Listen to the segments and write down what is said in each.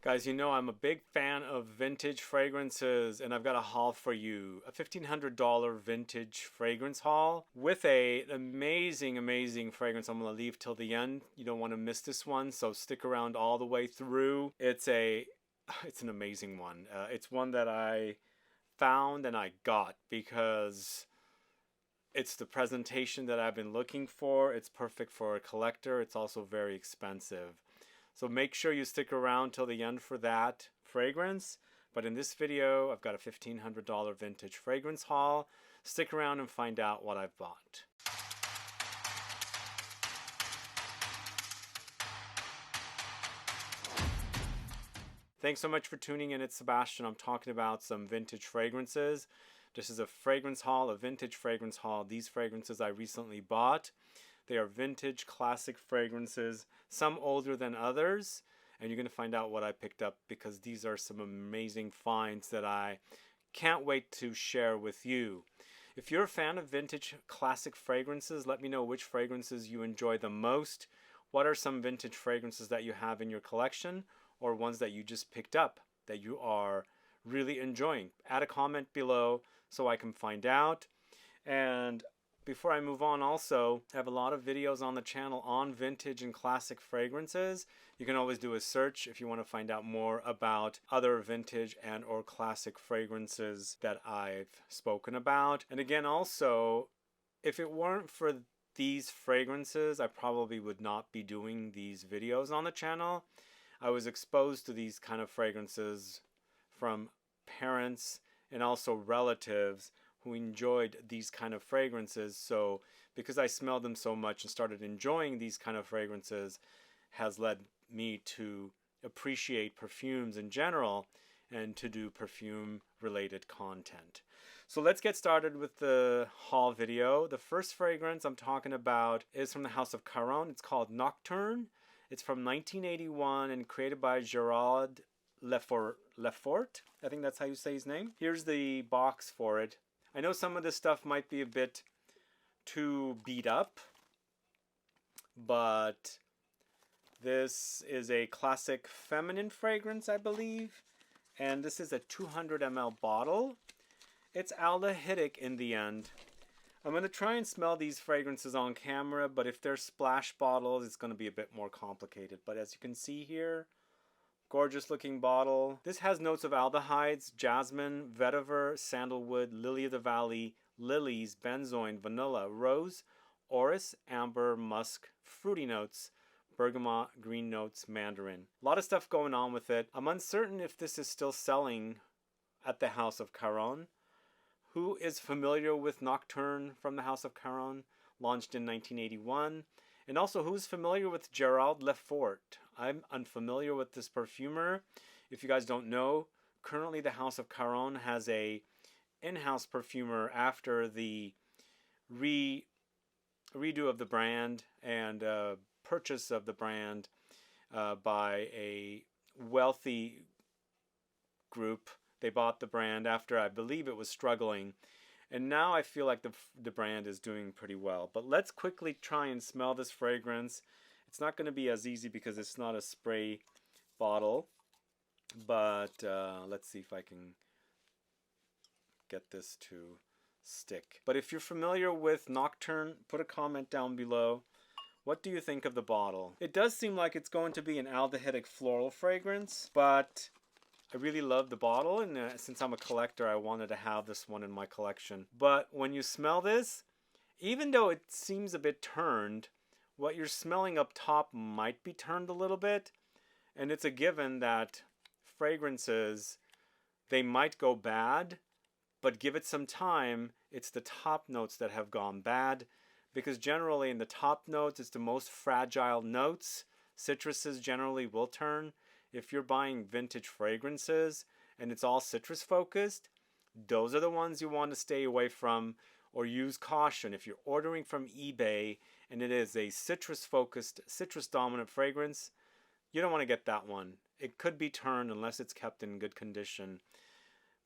Guys, you know I'm a big fan of vintage fragrances, and I've got a haul for you. A $1,500 vintage fragrance haul with an amazing fragrance I'm going to leave till the end. You don't want to miss this one, so stick around all the way through. It's an amazing one. It's one that I found and I got because it's the presentation that I've been looking for. It's perfect for a collector. It's also very expensive. So make sure you stick around till the end for that fragrance. But in this video, I've got a $1,500 vintage fragrance haul. Stick around and find out what I've bought. Thanks so much for tuning in. It's Sebastian. I'm talking about some vintage fragrances. This is a fragrance haul, a vintage fragrance haul. These fragrances I recently bought. They are vintage, classic fragrances, some older than others. And you're going to find out what I picked up because these are some amazing finds that I can't wait to share with you. If you're a fan of vintage, classic fragrances, let me know which fragrances you enjoy the most. What are some vintage fragrances that you have in your collection or ones that you just picked up that you are really enjoying? Add a comment below so I can find out. And before I move on, also, I have a lot of videos on the channel on vintage and classic fragrances. You can always do a search if you want to find out more about other vintage and or classic fragrances that I've spoken about. And again, also, if it weren't for these fragrances, I probably would not be doing these videos on the channel. I was exposed to these kind of fragrances from parents and also relatives who enjoyed these kind of fragrances. So because I smelled them so much and started enjoying these kind of fragrances has led me to appreciate perfumes in general and to do perfume related content. So let's get started with the haul video. The first fragrance I'm talking about is from the house of Caron. It's called Nocturne. It's from 1981 and created by Gerald Lefort. I think that's how you say his name. Here's the box for it. I know some of this stuff might be a bit too beat up, but this is a classic feminine fragrance, I believe. And this is a 200 ml bottle. It's aldehydic in the end. I'm going to try and smell these fragrances on camera, but if they're splash bottles, it's going to be a bit more complicated. But as you can see here, gorgeous looking bottle. This has notes of aldehydes, jasmine, vetiver, sandalwood, lily of the valley, lilies, benzoin, vanilla, rose, orris, amber, musk, fruity notes, bergamot, green notes, mandarin. A lot of stuff going on with it. I'm uncertain if this is still selling at the house of Caron. Who is familiar with Nocturne from the house of Caron? Launched in 1981. And also, who's familiar with Gerald Lefort? I'm unfamiliar with this perfumer. If you guys don't know, currently the house of Caron has a in-house perfumer after the redo of the brand and purchase of the brand by a wealthy group. They bought the brand after I believe it was struggling. And now I feel like the brand is doing pretty well. But let's quickly try and smell this fragrance. It's not going to be as easy because it's not a spray bottle. But let's see if I can get this to stick. But if you're familiar with Nocturne, put a comment down below. What do you think of the bottle? It does seem like it's going to be an aldehydic floral fragrance, but I really love the bottle, and since I'm a collector, I wanted to have this one in my collection. But when you smell this, even though it seems a bit turned, what you're smelling up top might be turned a little bit. And it's a given that fragrances, they might go bad, but give it some time, it's the top notes that have gone bad. Because generally in the top notes, it's the most fragile notes. Citruses generally will turn. If you're buying vintage fragrances and it's all citrus focused, those are the ones you want to stay away from or use caution. If you're ordering from eBay and it is a citrus focused, citrus dominant fragrance, you don't want to get that one. It could be turned unless it's kept in good condition.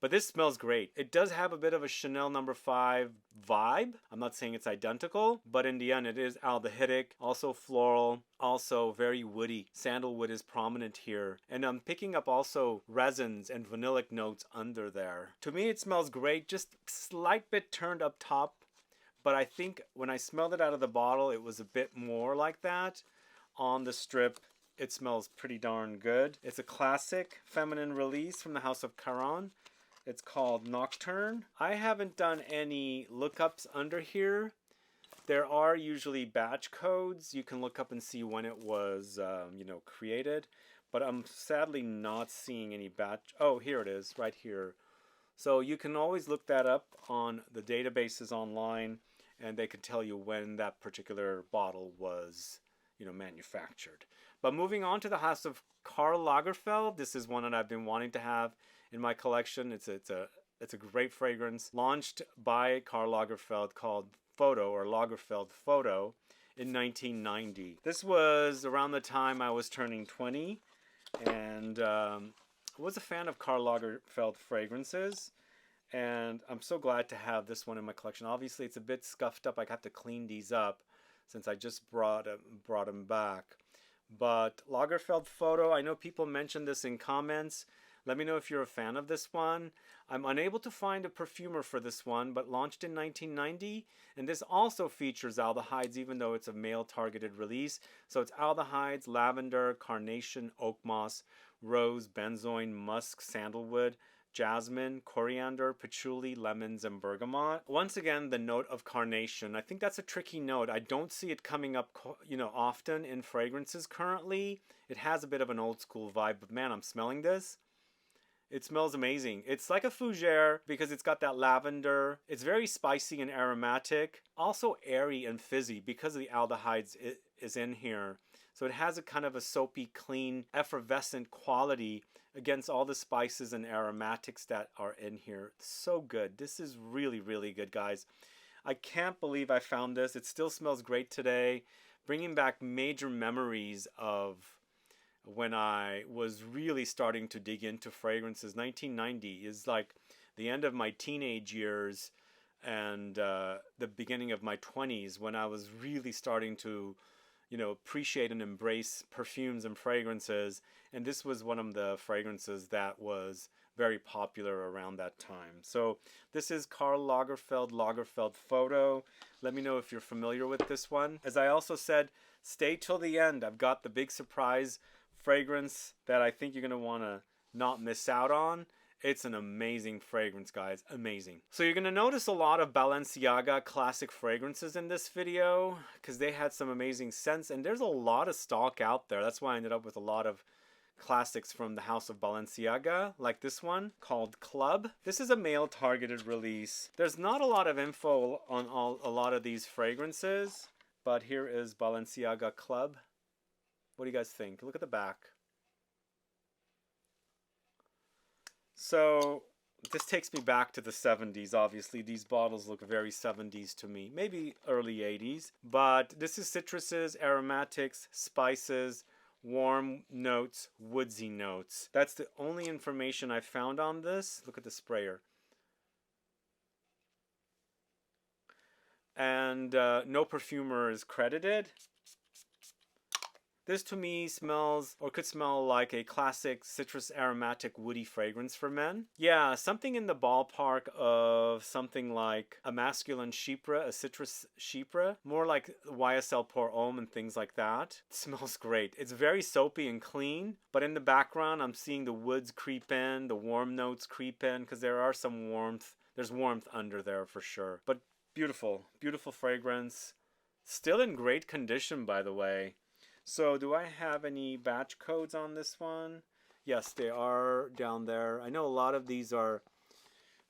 But this smells great. It does have a bit of a Chanel No. 5 vibe. I'm not saying it's identical, but in the end it is aldehydic, also floral, also very woody. Sandalwood is prominent here. And I'm picking up also resins and vanillic notes under there. To me it smells great, just slight bit turned up top. But I think when I smelled it out of the bottle, it was a bit more like that. On the strip, it smells pretty darn good. It's a classic feminine release from the house of Caron. It's called Nocturne. I haven't done any lookups under here. There are usually batch codes. You can look up and see when it was, created. But I'm sadly not seeing any batch. Oh, here it is, right here. So you can always look that up on the databases online, and they could tell you when that particular bottle was, manufactured. But moving on to the house of KARL Lagerfeld, this is one that I've been wanting to have in my collection. It's a great fragrance launched by KARL Lagerfeld called Photo, or Lagerfeld Photo, in 1990. This was around the time I was turning 20, and was a fan of KARL Lagerfeld fragrances, and I'm so glad to have this one in my collection. Obviously it's a bit scuffed up. I got to clean these up since I just brought them back. But Lagerfeld Photo, I know people mentioned this in comments. Let me know if you're a fan of this one. I'm unable to find a perfumer for this one, but launched in 1990. And this also features aldehydes, even though it's a male-targeted release. So it's aldehydes, lavender, carnation, oakmoss, rose, benzoin, musk, sandalwood, jasmine, coriander, patchouli, lemons, and bergamot. Once again, the note of carnation. I think that's a tricky note. I don't see it coming up, often in fragrances currently. It has a bit of an old school vibe, but man, I'm smelling this. It smells amazing. It's like a fougere because it's got that lavender. It's very spicy and aromatic. Also airy and fizzy because of the aldehydes is in here. So it has a kind of a soapy, clean, effervescent quality against all the spices and aromatics that are in here. So good. This is really, really good, guys. I can't believe I found this. It still smells great today. Bringing back major memories of when I was really starting to dig into fragrances. 1990 is like the end of my teenage years and the beginning of my 20s, when I was really starting to appreciate and embrace perfumes and fragrances. And this was one of the fragrances that was very popular around that time. So this is KARL Lagerfeld Photo. Let me know if you're familiar with this one. As I also said, stay till the end. I've got the big surprise fragrance that I think you're going to want to not miss out on. It's an amazing fragrance, guys. Amazing. So you're going to notice a lot of Balenciaga classic fragrances in this video because they had some amazing scents, and there's a lot of stock out there. That's why I ended up with a lot of classics from the house of Balenciaga, like this one called Club. This is a male targeted release. There's not a lot of info on a lot of these fragrances, but here is Balenciaga Club. What do you guys think? Look at the back. So this takes me back to the 70s. Obviously, these bottles look very 70s to me, maybe early 80s. But this is citruses, aromatics, spices, warm notes, woodsy notes. That's the only information I found on this. Look at the sprayer. And no perfumer is credited. This to me smells, or could smell like, a classic citrus aromatic woody fragrance for men. Yeah, something in the ballpark of something like a masculine chypre, a citrus chypre. More like YSL Pour Homme and things like that. It smells great. It's very soapy and clean, but in the background I'm seeing the woods creep in, the warm notes creep in, because there are some warmth. There's warmth under there for sure. But beautiful, beautiful fragrance. Still in great condition, by the way. So do I have any batch codes on this one? Yes, they are down there. I know a lot of these are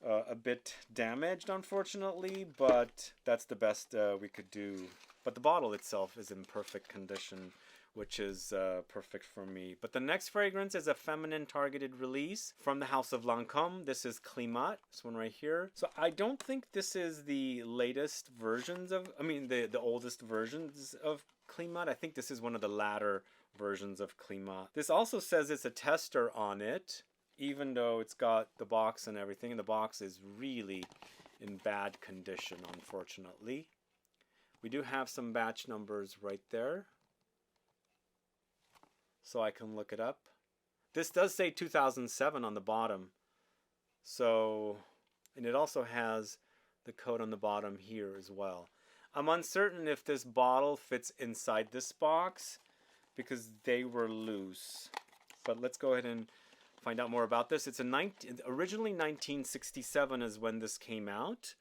a bit damaged, unfortunately, but that's the best we could do. But the bottle itself is in perfect condition, which is perfect for me. But the next fragrance is a feminine targeted release from the house of LANCOME. This is CLIMAT, this one right here. So I don't think this is the latest versions of, the oldest versions of CLIMAT. I think this is one of the latter versions of CLIMAT. This also says it's a tester on it. even though it's got the box and everything, and the box is really in bad condition, unfortunately. We do have some batch numbers right there, so I can look it up. This does say 2007 on the bottom, so, and it also has the code on the bottom here as well. I'm uncertain if this bottle fits inside this box because they were loose. But let's go ahead and find out more about this. It's originally 1967 is when this came out.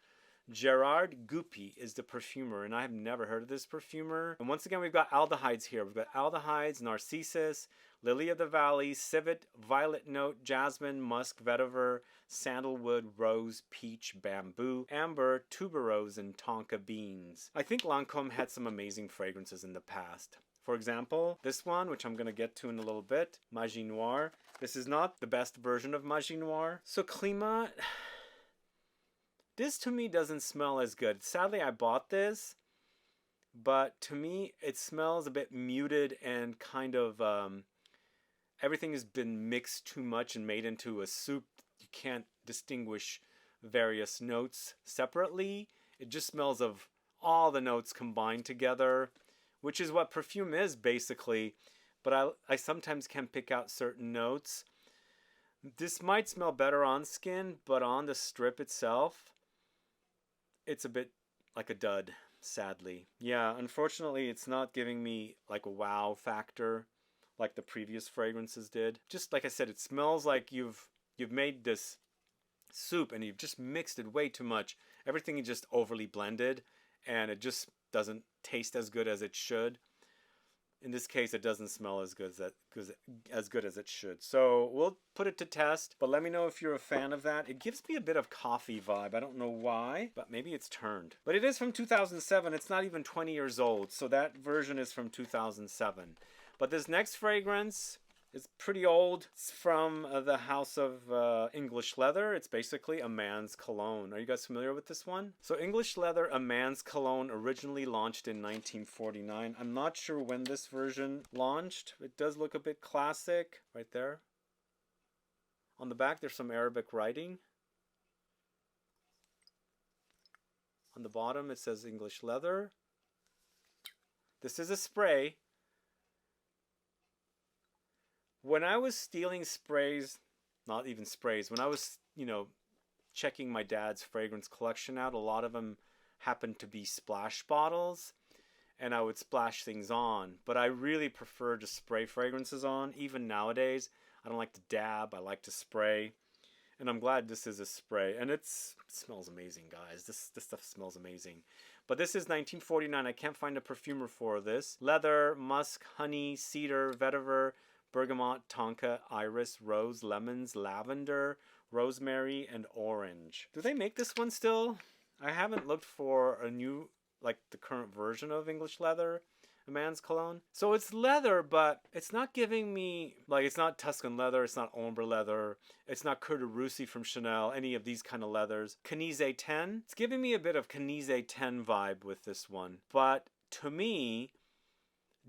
Gerard Goupy is the perfumer, and I have never heard of this perfumer. And once again, we've got aldehydes here. We've got aldehydes, narcissus, lily of the valley, civet, violet note, jasmine, musk, vetiver, sandalwood, rose, peach, bamboo, amber, tuberose, and tonka beans. I think Lancome had some amazing fragrances in the past. For example, this one, which I'm going to get to in a little bit, Magie Noire. This is not the best version of Magie Noire. So CLIMAT, this to me doesn't smell as good. Sadly, I bought this, but to me it smells a bit muted and kind of everything has been mixed too much and made into a soup. You can't distinguish various notes separately. It just smells of all the notes combined together, which is what perfume is basically, but I sometimes can pick out certain notes. This might smell better on skin, but on the strip itself, it's a bit like a dud, sadly. Yeah, unfortunately, it's not giving me like a wow factor like the previous fragrances did. Just like I said, it smells like you've made this soup and you've just mixed it way too much. Everything is just overly blended and it just doesn't taste as good as it should. In this case, it doesn't smell as good as it should. So we'll put it to test, but let me know if you're a fan of that. It gives me a bit of coffee vibe. I don't know why, but maybe it's turned. But it is from 2007. It's not even 20 years old, so that version is from 2007. But this next fragrance is pretty old. It's from the house of English Leather. It's basically a man's cologne. Are you guys familiar with this one? So English Leather, a man's cologne, originally launched in 1949. I'm not sure when this version launched. It does look a bit classic right there. On the back, there's some Arabic writing. On the bottom, it says English Leather. This is a spray. When I was stealing sprays, not even sprays, when I was, checking my dad's fragrance collection out, a lot of them happened to be splash bottles, and I would splash things on. But I really prefer to spray fragrances on, even nowadays. I don't like to dab, I like to spray. And I'm glad this is a spray. And it smells amazing, guys. This stuff smells amazing. But this is 1949. I can't find a perfumer for this. Leather, musk, honey, cedar, vetiver, bergamot, tonka, iris, rose, lemons, lavender, rosemary, and orange. Do they make this one still? I haven't looked for a new, like the current version of English Leather, a man's cologne. So it's leather, but it's not giving me, like it's not Tuscan leather, it's not ombre leather, it's not Coeur de Russie from Chanel, any of these kind of leathers. Canise 10, it's giving me a bit of Canise 10 vibe with this one. But to me,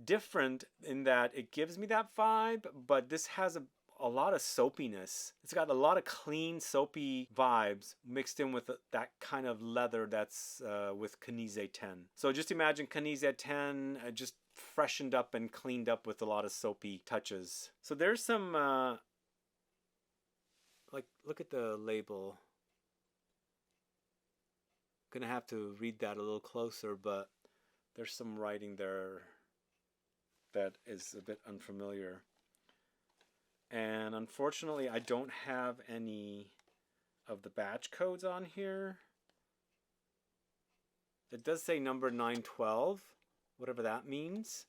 different in that it gives me that vibe, but this has a lot of soapiness. It's got a lot of clean soapy vibes mixed in with that kind of leather that's with Canise 10. So just imagine Canise 10 just freshened up and cleaned up with a lot of soapy touches. So there's some like, look at the label. Gonna have to read that a little closer, but there's some writing there that is a bit unfamiliar. And unfortunately, I don't have any of the batch codes on here. It does say number 912, whatever that means.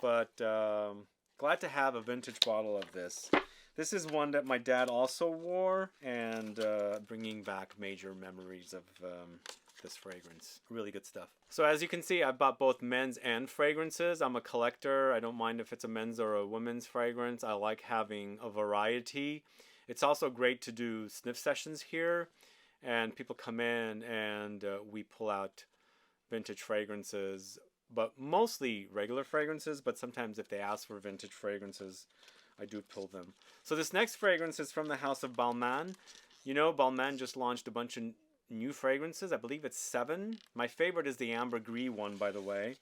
But glad to have a vintage bottle of this. This is one that my dad also wore, and bringing back major memories of this fragrance. Really good stuff. So as you can see, I bought both men's and fragrances. I'm a collector. I don't mind if it's a men's or a women's fragrance. I like having a variety. It's also great to do sniff sessions here, and people come in and we pull out vintage fragrances, but mostly regular fragrances. But sometimes if they ask for vintage fragrances, I do pull them. So this next fragrance is from the house of Balmain. You know, Balmain just launched a bunch of new fragrances. I believe it's 7. My favorite is the ambergris one, by the way.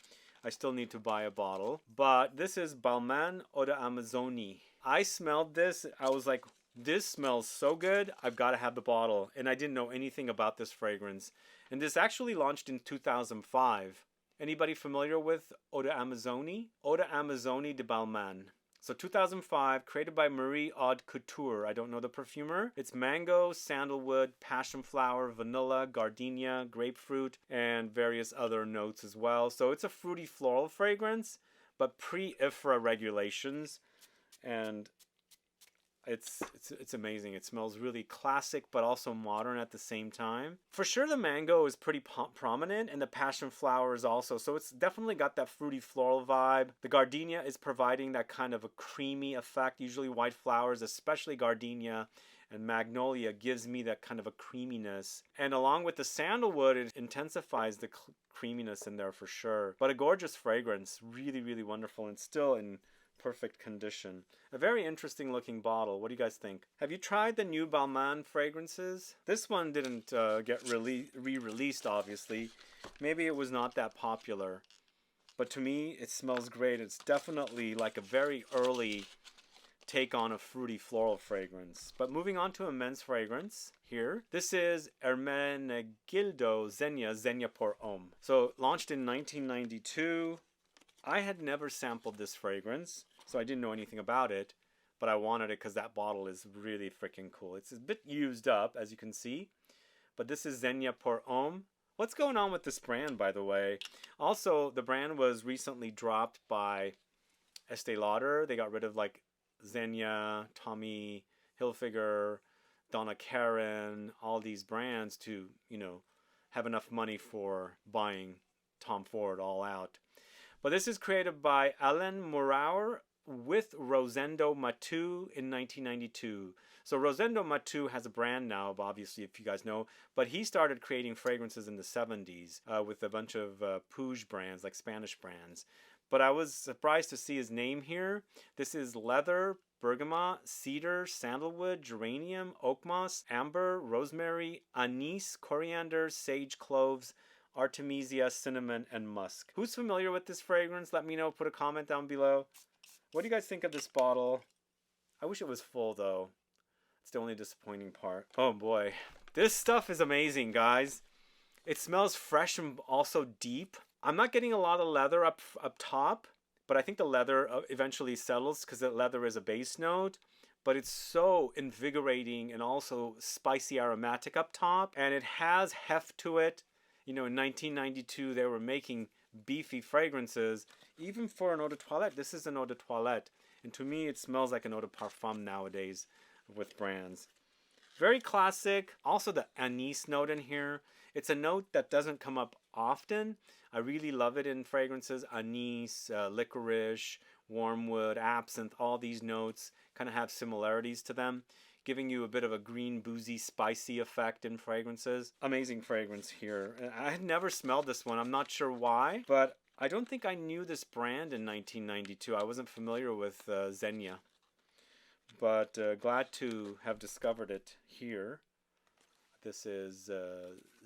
I still need to buy a bottle. But this is Balmain Eau de Amazonie. I smelled this. I was like, this smells so good. I've got to have the bottle. And I didn't know anything about this fragrance. And this actually launched in 2005. Anybody familiar with Eau de Amazonie? Eau de Amazonie de Balmain. So 2005, created by Marie-Aude Couture. I don't know the perfumer. It's mango, sandalwood, passion flower, vanilla, gardenia, grapefruit, and various other notes as well. So it's a fruity floral fragrance, but pre-IFRA regulations. And it's amazing. It smells really classic, but also modern at the same time. For sure, the mango is pretty prominent, and the passion flower is also. So it's definitely got that fruity floral vibe. The gardenia is providing that kind of a creamy effect. Usually white flowers, especially gardenia and magnolia, gives me that kind of a creaminess. And along with the sandalwood, it intensifies the creaminess in there for sure. But a gorgeous fragrance. Really, really wonderful, and still in perfect condition. A very interesting looking bottle. What do you guys think? Have you tried the new Balmain fragrances? This one didn't get re-released, obviously. Maybe it was not that popular. But to me, it smells great. It's definitely like a very early take on a fruity floral fragrance. But moving on to a men's fragrance here. This is Ermenegildo ZEGNA pour Homme. So launched in 1992. I had never sampled this fragrance, so I didn't know anything about it, but I wanted it because that bottle is really freaking cool. It's a bit used up, as you can see, but this is ZEGNA pour Homme. What's going on with this brand, by the way? Also, the brand was recently dropped by Estee Lauder. They got rid of like ZEGNA, Tommy Hilfiger, Donna Karan, all these brands to, you know, have enough money for buying Tom Ford all out. But this is created by Alain Mouraour with Rosendo Matou in 1992. So Rosendo Matou has a brand now, obviously, if you guys know. But he started creating fragrances in the 70s with a bunch of Puig brands, like Spanish brands. But I was surprised to see his name here. This is leather, bergamot, cedar, sandalwood, geranium, oakmoss, amber, rosemary, anise, coriander, sage, cloves, artemisia, cinnamon, and musk. Who's familiar with this fragrance? Let me know. Put a comment down below. What do you guys think of this bottle? I wish it was full, though. It's the only disappointing part. Oh, boy. This stuff is amazing, guys. It smells fresh and also deep. I'm not getting a lot of leather up top, but I think the leather eventually settles because the leather is a base note. But it's so invigorating and also spicy aromatic up top. And it has heft to it. You know, in 1992, they were making beefy fragrances. Even for an eau de toilette, this is an eau de toilette. And to me, it smells like an eau de parfum nowadays with brands. Very classic. Also the anise note in here. It's a note that doesn't come up often. I really love it in fragrances. Anise, licorice, wormwood, absinthe, all these notes kind of have similarities to them, giving you a bit of a green, boozy, spicy effect in fragrances. Amazing fragrance here. I had never smelled this one. I'm not sure why, but I don't think I knew this brand in 1992. I wasn't familiar with ZEGNA, but glad to have discovered it here. This is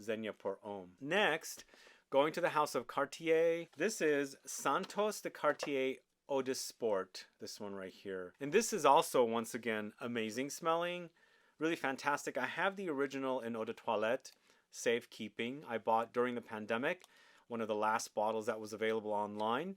ZEGNA pour Homme. Next, going to the house of Cartier. This is Santos de Cartier Eau de Sport, this one right here. And this is also, once again, amazing smelling. Really fantastic. I have the original in Eau de Toilette, safekeeping. I bought during the pandemic, one of the last bottles that was available online.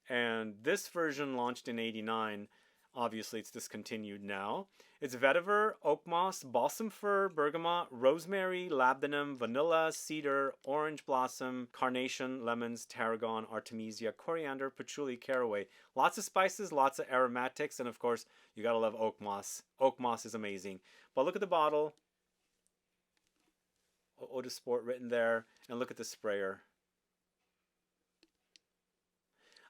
And this version launched in '89. Obviously, it's discontinued now. It's vetiver, oakmoss, balsam fir, bergamot, rosemary, labdanum, vanilla, cedar, orange blossom, carnation, lemons, tarragon, artemisia, coriander, patchouli, caraway. Lots of spices, lots of aromatics, and of course, you gotta love oakmoss. Oakmoss is amazing. But look at the bottle. Eau de Sport written there, and look at the sprayer.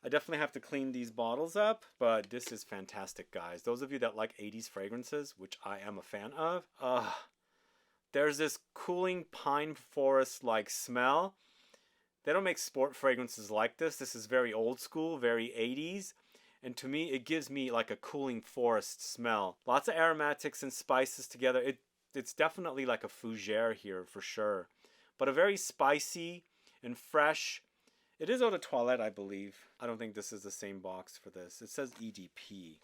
I definitely have to clean these bottles up, but this is fantastic, guys. Those of you that like 80s fragrances, which I am a fan of, there's this cooling pine forest-like smell. They don't make sport fragrances like this. This is very old school, very 80s. And to me, it gives me like a cooling forest smell. Lots of aromatics and spices together. It's definitely like a fougere here for sure. But a very spicy and fresh. It is eau de toilette, I believe. I don't think this is the same box for this. It says EDP,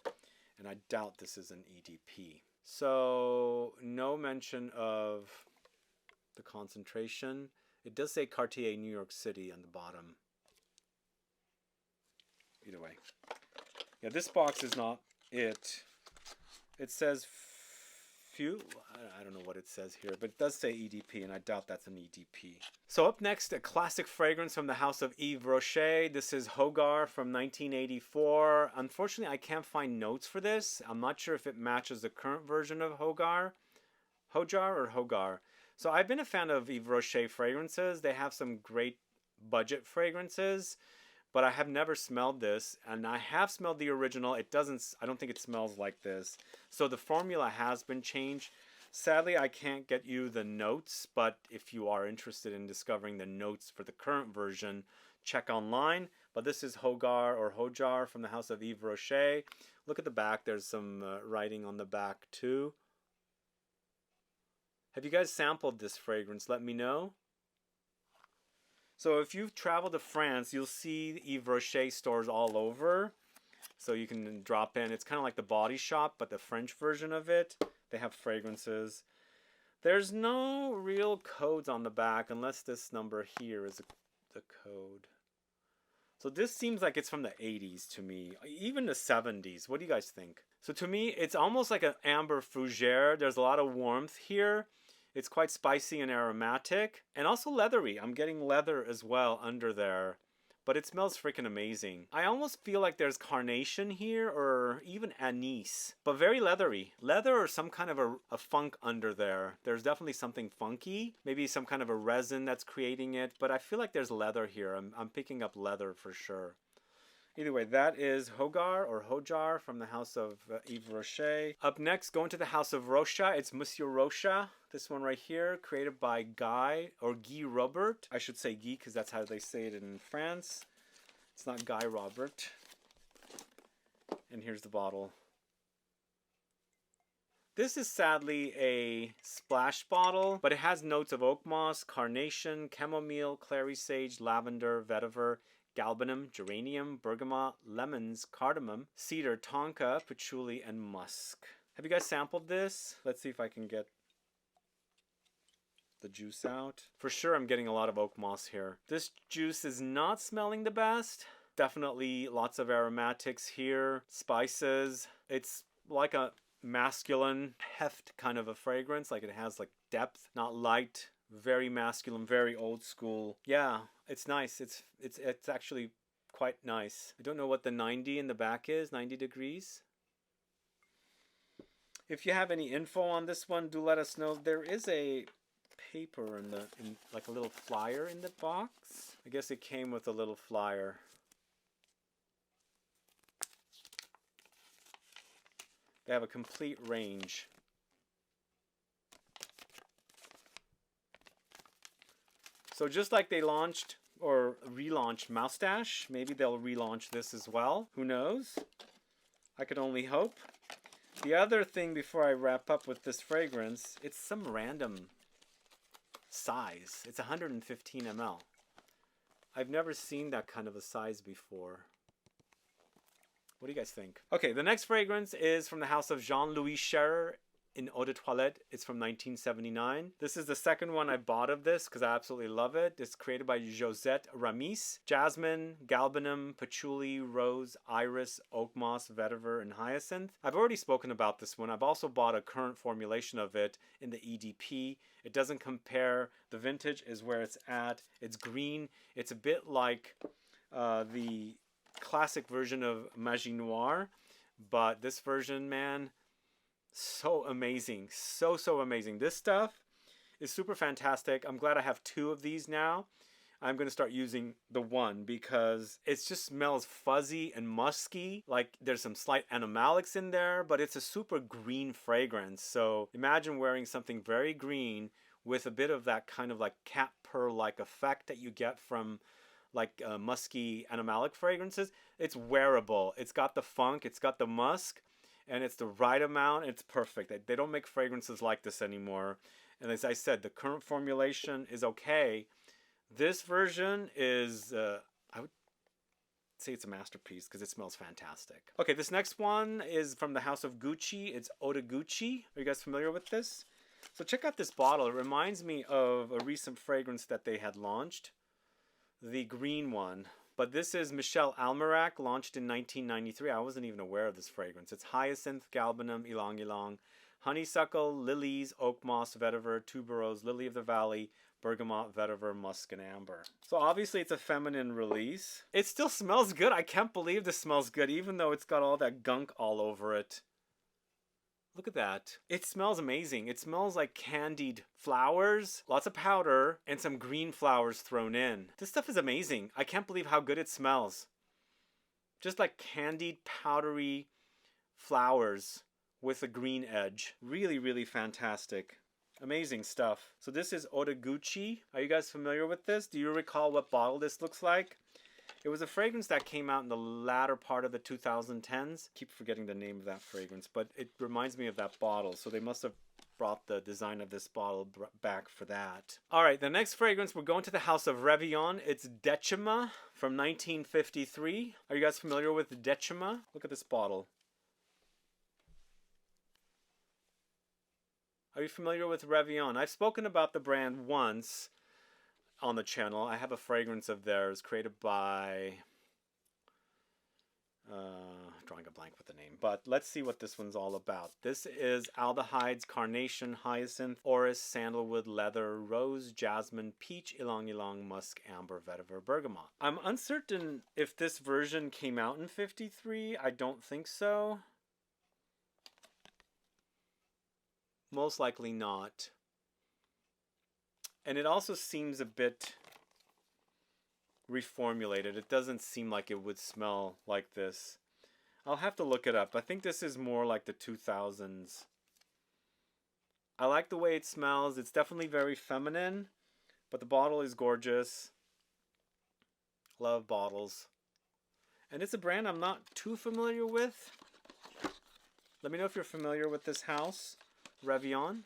and I doubt this is an EDP. So no mention of the concentration. It does say Cartier New York City on the bottom. Either way. Yeah, this box is not it. It says I don't know what it says here, but it does say EDP, and I doubt that's an EDP. So up next, a classic fragrance from the house of Yves Rocher. This is Hogar from 1984. Unfortunately, I can't find notes for this. I'm not sure if it matches the current version of Hogar. Hojar or Hogar. So I've been a fan of Yves Rocher fragrances. They have some great budget fragrances, but I have never smelled this, and I have smelled the original. I don't think it smells like this. So the formula has been changed. Sadly, I can't get you the notes, but if you are interested in discovering the notes for the current version, check online. But this is Hogar or Hojar from the house of Yves Rocher. Look at the back. There's some writing on the back too. Have you guys sampled this fragrance? Let me know. So if you've traveled to France, you'll see Yves Rocher stores all over. So you can drop in. It's kind of like the Body Shop, but the French version of it. They have fragrances. There's no real codes on the back unless this number here is the code. So this seems like it's from the 80s to me. Even the 70s. What do you guys think? So to me, it's almost like an amber fougere. There's a lot of warmth here. It's quite spicy and aromatic, and also leathery. I'm getting leather as well under there, but it smells freaking amazing. I almost feel like there's Carnation here, or even anise, but very leathery. Leather or some kind of a funk under there. There's definitely something funky, maybe some kind of a resin that's creating it, but I feel like there's leather here. I'm picking up leather for sure. Either way, that is Hogar or Hojar from the house of Yves Rocher. Up next, going to the house of Rocha. It's Monsieur Rocha. This one right here, created by Guy Robert. I should say Guy because that's how they say it in France. It's not Guy Robert. And here's the bottle. This is sadly a splash bottle, but it has notes of Oakmoss, Carnation, Chamomile, Clary Sage, Lavender, Vetiver, Galbanum, Geranium, Bergamot, Lemons, Cardamom, Cedar, Tonka, Patchouli, and Musk. Have you guys sampled this? Let's see if I can get the juice out. For sure I'm getting a lot of Oakmoss here. This juice is not smelling the best. Definitely lots of aromatics here, spices. It's like a masculine heft kind of a fragrance, like it has like depth, not light. Very masculine, very old school. Yeah, it's nice. It's actually quite nice. I don't know what the 90 in the back is, 90 degrees. If you have any info on this one, do let us know. There is a paper in like a little flyer in the box. I guess it came with a little flyer. They have a complete range. So just like they launched or relaunched Moustache, maybe they'll relaunch this as well. Who knows? I could only hope. The other thing before I wrap up with this fragrance, it's some random size. It's 115 ml. I've never seen that kind of a size before. What do you guys think? Okay, the next fragrance is from the house of Jean-Louis Scherer in Eau de Toilette. It's from 1979. This is the second one I bought of this because I absolutely love it. It's created by Josette Ramis. Jasmine, Galbanum, Patchouli, Rose, Iris, Oakmoss, Vetiver, and Hyacinth. I've already spoken about this one. I've also bought a current formulation of it in the EDP. It doesn't compare. The vintage is where it's at. It's green. It's a bit like the classic version of Magie Noire, but this version, man, so amazing. So amazing. This stuff is super fantastic. I'm glad I have two of these now. I'm going to start using the one because it just smells fuzzy and musky. Like there's some slight animalics in there, but it's a super green fragrance. So imagine wearing something very green with a bit of that kind of like cat purr like effect that you get from like musky animalic fragrances. It's wearable. It's got the funk, it's got the musk, and it's the right amount. It's perfect. They don't make fragrances like this anymore. And as I said, the current formulation is okay. This version is, I would say it's a masterpiece because it smells fantastic. Okay, this next one is from the house of Gucci. It's Eau de Gucci. Are you guys familiar with this? So check out this bottle. It reminds me of a recent fragrance that they had launched, the green one. But this is Michel Almerac, launched in 1993. I wasn't even aware of this fragrance. It's hyacinth, galbanum, ylang-ylang, honeysuckle, lilies, oakmoss, vetiver, tuberose, lily of the valley, bergamot, vetiver, musk, and amber. So obviously it's a feminine release. It still smells good. I can't believe this smells good, even though it's got all that gunk all over it. Look at that. It smells amazing. It smells like candied flowers, lots of powder, and some green flowers thrown in. This stuff is amazing. I can't believe how good it smells. Just like candied, powdery flowers with a green edge. Really, really fantastic. Amazing stuff. So this is Eau de Gucci. Are you guys familiar with this? Do you recall what bottle this looks like? It was a fragrance that came out in the latter part of the 2010s. Keep forgetting the name of that fragrance, but it reminds me of that bottle. So they must have brought the design of this bottle back for that. All right, the next fragrance, we're going to the house of Revillon. It's Decima from 1953. Are you guys familiar with Decima? Look at this bottle. Are you familiar with Revillon? I've spoken about the brand once on the channel. I have a fragrance of theirs created by drawing a blank with the name, but let's see what this one's all about. This is Aldehydes, Carnation, Hyacinth, Orris, Sandalwood, Leather, Rose, Jasmine, Peach, Ylang-Ylang, Musk, Amber, Vetiver, Bergamot. I'm uncertain if this version came out in 53. I don't think so. Most likely not. And it also seems a bit reformulated. It doesn't seem like it would smell like this. I'll have to look it up. I think this is more like the 2000s. I like the way it smells. It's definitely very feminine, but the bottle is gorgeous. Love bottles. And it's a brand I'm not too familiar with. Let me know if you're familiar with this house, Revillon.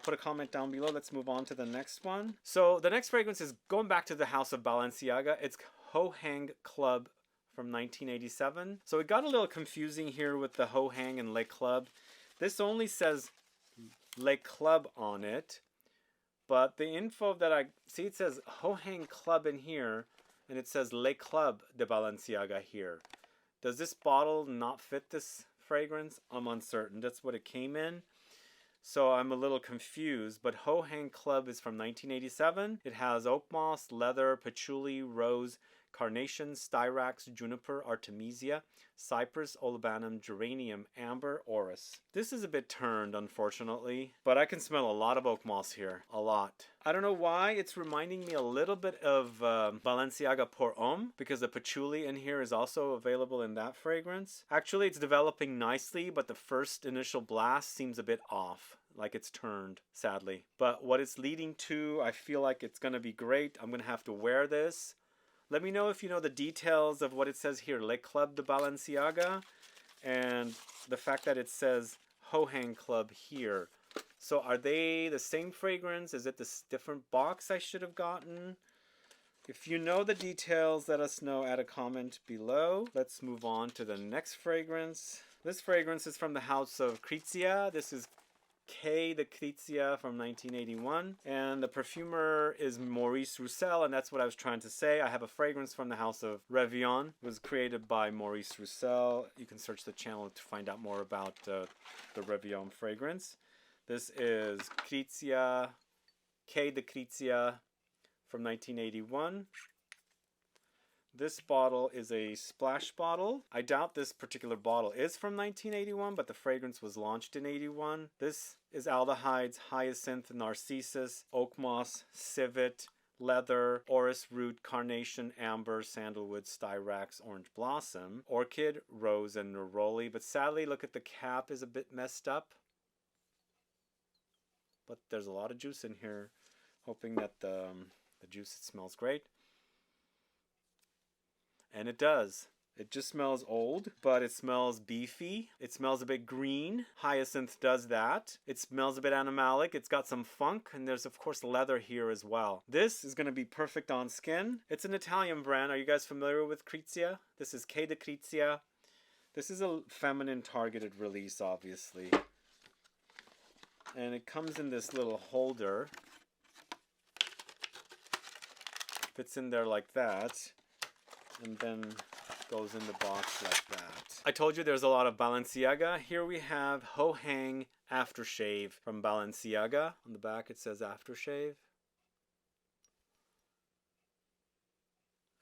Put a comment down below. Let's move on to the next one. So the next fragrance is going back to the house of Balenciaga. It's Ho Hang Club from 1987. So it got a little confusing here with the Ho Hang and Le Club. This only says Le Club on it, but the info that I see, it says Ho Hang Club in here, and it says Le Club de Balenciaga here. Does this bottle not fit this fragrance? I'm uncertain. That's what it came in. So I'm a little confused, but Ho Hang Club is from 1987. It has oak moss, leather, patchouli, rose, carnation, styrax, juniper, artemisia, cypress, olibanum, geranium, amber, orris. This is a bit turned, unfortunately, but I can smell a lot of oak moss here. A lot. I don't know why. It's reminding me a little bit of Balenciaga Pour Homme, because the patchouli in here is also available in that fragrance. Actually, it's developing nicely, but the first initial blast seems a bit off. Like it's turned, sadly. But what it's leading to, I feel like it's going to be great. I'm going to have to wear this. Let me know if you know the details of what it says here, Le Club de Balenciaga, and the fact that it says Ho Hang Club here. So are they the same fragrance? Is it this different box I should have gotten? If you know the details, let us know. Add a comment below. Let's move on to the next fragrance. This fragrance is from the house of Krizia. This is K de Krizia from 1981, and the perfumer is Maurice Roussel, and that's what I was trying to say. I have a fragrance from the house of Revillon. It was created by Maurice Roussel. You can search the channel to find out more about the Revillon fragrance. This is Krizia, K de Krizia from 1981. This bottle is a splash bottle. I doubt this particular bottle is from 1981, but the fragrance was launched in 81. This is Aldehydes, Hyacinth, Narcissus, Oakmoss, Civet, Leather, Orris Root, Carnation, Amber, Sandalwood, Styrax, Orange Blossom, Orchid, Rose, and Neroli. But sadly, look at the cap is a bit messed up. But there's a lot of juice in here. Hoping that the juice, it smells great. And it does. It just smells old, but it smells beefy. It smells a bit green. Hyacinth does that. It smells a bit animalic. It's got some funk, and there's of course leather here as well. This is going to be perfect on skin. It's an Italian brand. Are you guys familiar with Crizia? This is K de Crizia. This is a feminine targeted release, obviously. And it comes in this little holder. Fits in there like that. And then goes in the box like that. I told you there's a lot of Balenciaga. Here we have HOMME Aftershave from Balenciaga. On the back it says aftershave.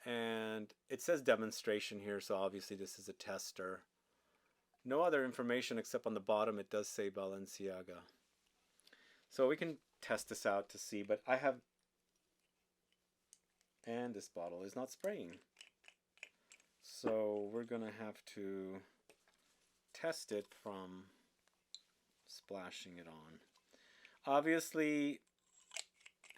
And it says demonstration here, so obviously this is a tester. No other information except on the bottom it does say Balenciaga. So we can test this out to see, but I have... And this bottle is not spraying. So we're gonna have to test it from splashing it on. Obviously,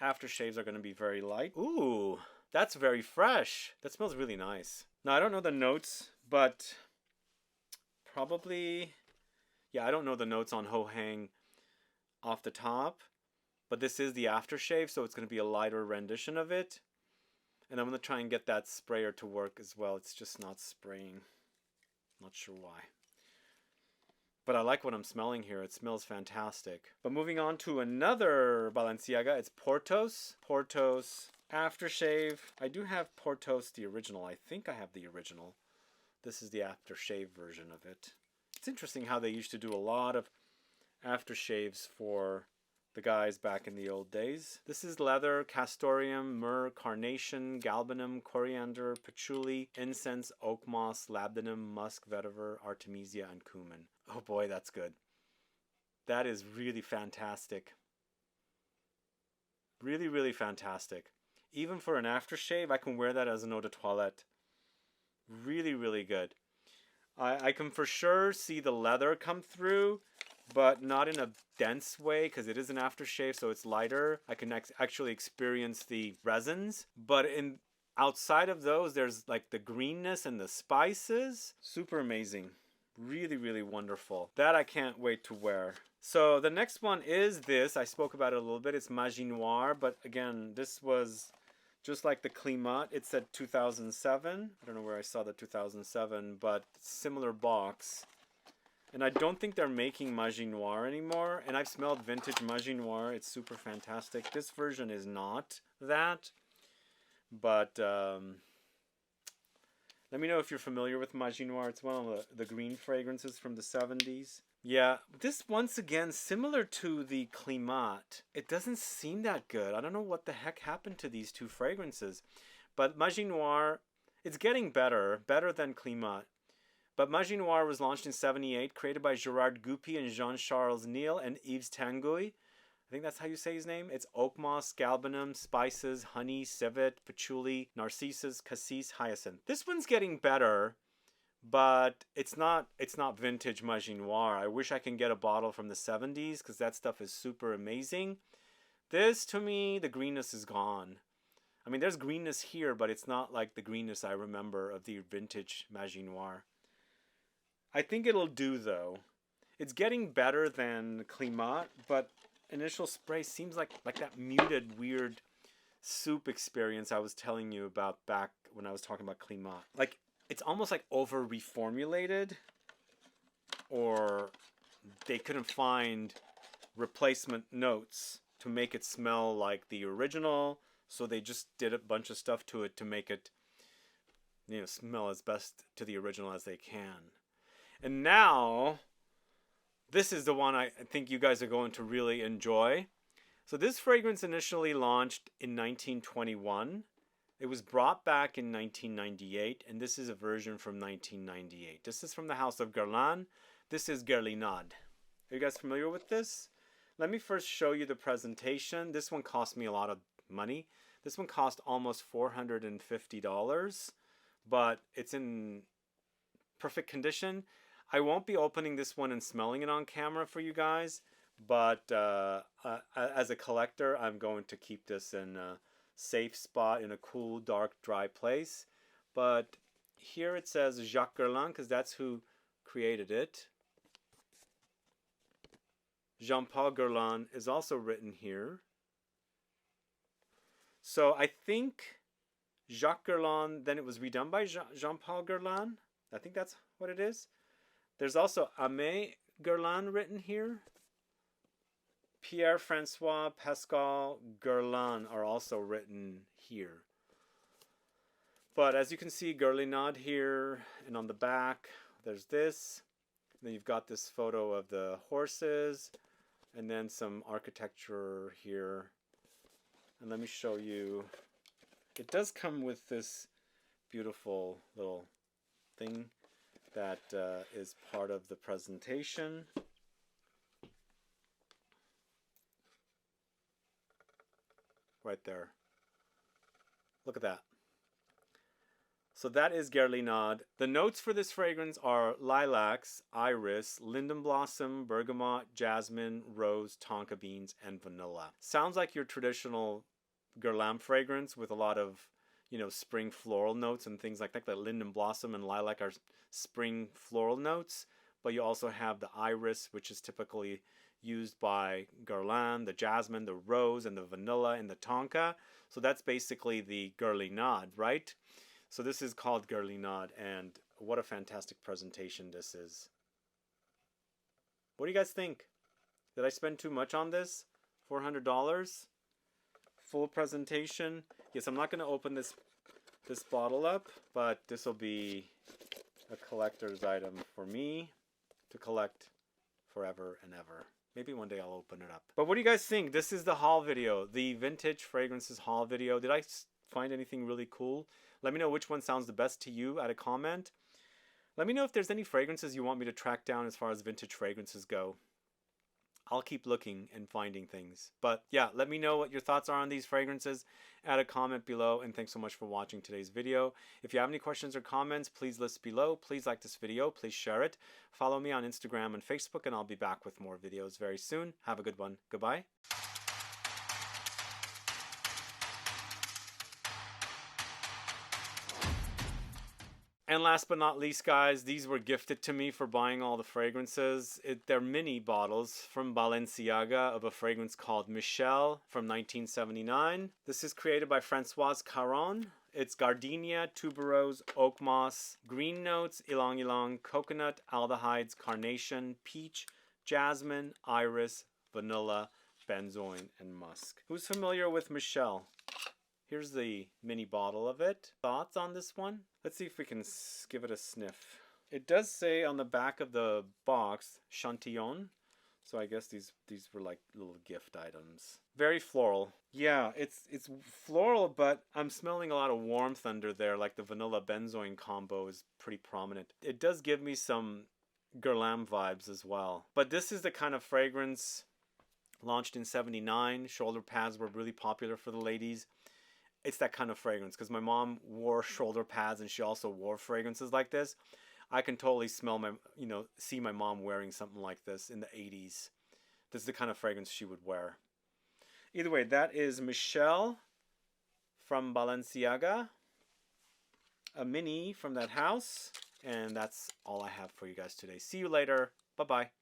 aftershaves are gonna be very light. Ooh, that's very fresh. That smells really nice. Now I don't know the notes, but probably, yeah, I don't know the notes on HOMME off the top, but this is the aftershave, so it's gonna be a lighter rendition of it. And I'm going to try and get that sprayer to work as well. It's just not spraying. Not sure why. But I like what I'm smelling here. It smells fantastic. But moving on to another Balenciaga. It's Portos. Portos Aftershave. I do have Portos, the original. I think I have the original. This is the aftershave version of it. It's interesting how they used to do a lot of aftershaves for the guys back in the old days. This is leather, castoreum, myrrh, carnation, galbanum, coriander, patchouli, incense, oakmoss, labdanum, musk, vetiver, artemisia, and cumin. Oh boy, that's good. That is really fantastic. Really, really fantastic. Even for an aftershave, I can wear that as an eau de toilette. Really, really good. I can for sure see the leather come through, but not in a dense way because it is an aftershave, so it's lighter. I can actually experience the resins, but outside of those, there's like the greenness and the spices. Super amazing. Really, really wonderful. That I can't wait to wear. So the next one is this. I spoke about it a little bit. It's Magie Noire, but again, this was just like the CLIMAT. It said 2007. I don't know where I saw the 2007, but similar box. And I don't think they're making Magie Noire anymore. And I've smelled vintage Magie Noire. It's super fantastic. This version is not that. But let me know if you're familiar with Magie Noire. It's one of the green fragrances from the 70s. Yeah, this once again, similar to the CLIMAT. It doesn't seem that good. I don't know what the heck happened to these two fragrances. But Magie Noire, it's getting better. Better than CLIMAT. But Magie Noire was launched in '78, created by Gerard Goupy and Jean-Charles Neal and Yves Tanguy. I think that's how you say his name. It's oakmoss, galbanum, spices, honey, civet, patchouli, narcissus, cassis, hyacinth. This one's getting better, but it's not vintage Magie Noire. I wish I can get a bottle from the 70s because that stuff is super amazing. This, to me, the greenness is gone. I mean, there's greenness here, but it's not like the greenness I remember of the vintage Magie Noire. I think it'll do, though. It's getting better than CLIMAT, but initial spray seems like that muted, weird soup experience I was telling you about back when I was talking about CLIMAT. Like, it's almost like over-reformulated, or they couldn't find replacement notes to make it smell like the original, so they just did a bunch of stuff to it to make it, you know, smell as best to the original as they can. And now, this is the one I think you guys are going to really enjoy. So this fragrance initially launched in 1921. It was brought back in 1998, and this is a version from 1998. This is from the house of Guerlain. This is Guerlainade. Are you guys familiar with this? Let me first show you the presentation. This one cost me a lot of money. This one cost almost $450, but it's in perfect condition. I won't be opening this one and smelling it on camera for you guys, but as a collector, I'm going to keep this in a safe spot in a cool, dark, dry place. But Here it says Jacques Guerlain because that's who created it. Jean-Paul Guerlain is also written here. So I think Jacques Guerlain, then it was redone by Jean-Paul Guerlain. I think that's what it is. There's also Aimé Guerlain written here. Pierre-François Pascal Guerlain are also written here. But as you can see, Guerlainade here, and on the back, there's this. Then you've got this photo of the horses, and then some architecture here. And let me show you. It does come with this beautiful little thing that is part of the presentation. Right there. Look at that. So that is Guerlainade. The notes for this fragrance are lilacs, iris, linden blossom, bergamot, jasmine, rose, tonka beans, and vanilla. Sounds like your traditional Guerlain fragrance with a lot of, you know, spring floral notes and things like that. Like linden blossom and lilac are spring floral notes, but you also have the iris, which is typically used by Guerlain, the jasmine, the rose, and the vanilla and the tonka. So that's basically the Guerlainade, right? So this is called Guerlainade, and what a fantastic presentation this is. What do you guys think? Did I spend too much on this? $400? Full presentation. Yes, I'm not going to open this bottle up, but this will be a collector's item for me to collect forever and ever. Maybe one day I'll open it up. But what do you guys think? This is the haul video, the vintage fragrances haul video. Did I find anything really cool? Let me know which one sounds the best to you. Add a comment. Let me know if there's any fragrances you want me to track down as far as vintage fragrances go. I'll keep looking and finding things. But yeah, let me know what your thoughts are on these fragrances. Add a comment below, and thanks so much for watching today's video. If you have any questions or comments, please list below. Please like this video. Please share it. Follow me on Instagram and Facebook, and I'll be back with more videos very soon. Have a good one. Goodbye. And last but not least, guys, these were gifted to me for buying all the fragrances. They're mini bottles from Balenciaga of a fragrance called Michel from 1979. This is created by Françoise Caron. It's gardenia, tuberose, oakmoss, green notes, Ylang-Ylang, coconut, aldehydes, carnation, peach, jasmine, iris, vanilla, benzoin, and musk. Who's familiar with Michel? Here's the mini bottle of it. Thoughts on this one? Let's see if we can give it a sniff. It does say on the back of the box, Chantillon. So I guess these were like little gift items. Very floral. Yeah, it's floral, but I'm smelling a lot of warmth under there. Like the vanilla benzoin combo is pretty prominent. It does give me some Guerlain vibes as well. But this is the kind of fragrance launched in '79. Shoulder pads were really popular for the ladies. It's that kind of fragrance because my mom wore shoulder pads and she also wore fragrances like this. I can totally smell see my mom wearing something like this in the 80s. This is the kind of fragrance she would wear. Either way, that is Michel from Balenciaga, a mini from that house, and that's all I have for you guys today. See you later. Bye-bye.